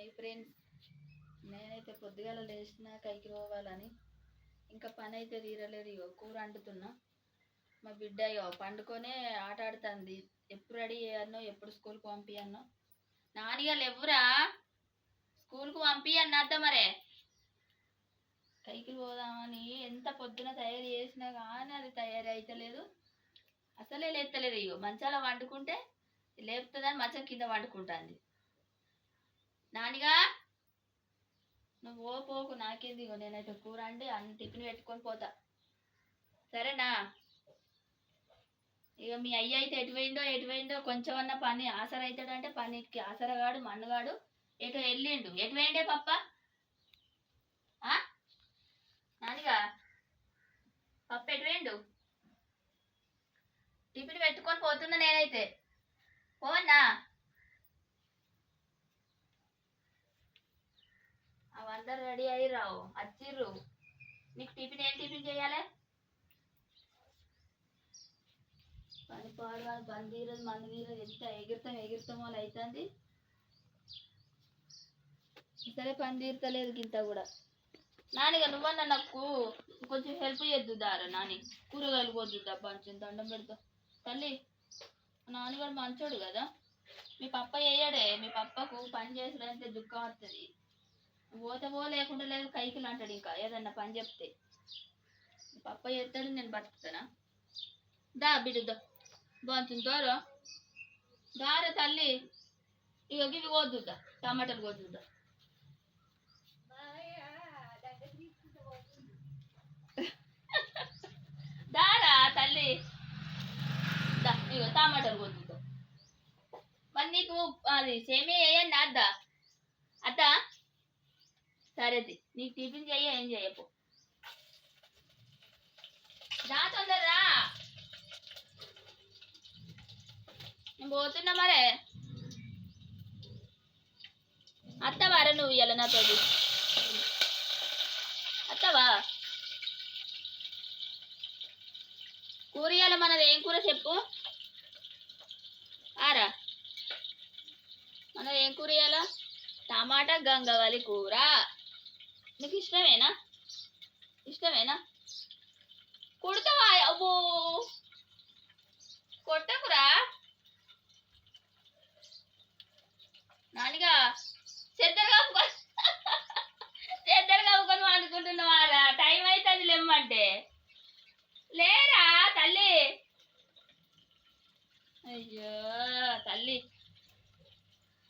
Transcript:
Hi friends, నేనైతే పొద్దుగాల లేచిన కైకి పోవాలని ఇంకా పని అయితే తీరలేదు. ఇగో కూర వండుతున్నా. మా బిడ్డ ఇగో పండుకొనే ఆట ఆడుతుంది. ఎప్పుడు రెడీ అయ్యానో, ఎప్పుడు స్కూల్కి పంపియన్నో. నానిగా లేవురా, స్కూల్కి పంపియన్నద్ద మరే. కైకి పోదామని ఎంత పొద్దున తయారు చేసినా కానీ అది తయారు అవుతలేదు, అసలే లేస్తలేదు. ఇగో మంచాల వండుకుంటే లేపుతుందని మంచం కింద వండుకుంటుంది. నానిగా నువ్వు పోకు, నాకేంది. ఇగో నేనైతే కూర అండి అన్ని టిఫిన్ పెట్టుకొని పోతా, సరేనా? ఇక మీ అయ్య అయితే ఎటు పోయిండో కొంచెం అన్న పని ఆసర అవుతాడంటే పనికి ఆసరగాడు మన్నుగాడు ఎటు వెళ్ళిండు. ఎటు పోయిండే పప్ప? నానిగా పప్ప ఎటు పోయిండు? టిఫిన్ పెట్టుకొని పోతున్నా నేనైతే. పోవన్నా? అవందరు రెడీ అయ్యి రావు వచ్చిర్రు. నీకు టిఫిన్ ఏం టిఫిన్ చేయాలి? పని పాడు వాళ్ళు పని తీరదు, మంది తీరదు. ఎంత ఎగిరితామో అని అవుతుంది. సరే పని తీరతలేదు గింత కూడా. నానిగా నువ్వన్నా నాకు కొంచెం హెల్ప్ చేద్దుదారా నాని, కూరగాయలు పోద్దుద్దా కొంచెం దండం పెడతా తల్లి. నాన్నగారు మంచోడు కదా, మీ పప్ప వేయడే. మీ పప్పకు పని చేసాడంటే దుఃఖం వస్తుంది. పోతే పో, లేకుండా లేదు కైకిలు అంటాడు. ఇంకా ఏదన్నా పని చెప్తే పప్ప చేస్తాడు, నేను బతుకుతానా? దా బిడ్డ బాగుంటుంది దోరా దారా తల్లి. ఇక ఇవి కోద్దుద్దా, టమాటాలు కోద్దుద్దా. దారా తల్లి, దా ఇగో టమాటాలు కోద్దుద్దా. మరి నీకు అది సేమియా వేయండి అద్దా అత్త. సరేది, నీకు టిఫిన్ చెయ్య, ఏం చెయ్యపు. దా తొందరరా, నేను పోతున్నా మరే. అత్తవారా నువ్వు ఇలా నాతో? అత్తవా? కూర ఇయ్యాల మనది ఏం కూర చెప్పు? ఆరా మనది ఏం కూర ఇయ్యాల? టమాటా గంగవాలి కూర. నీకు ఇష్టమేనా? ఇష్టమేనా? కొడతావా? అబ్బో కొట్టకురా నానిగా.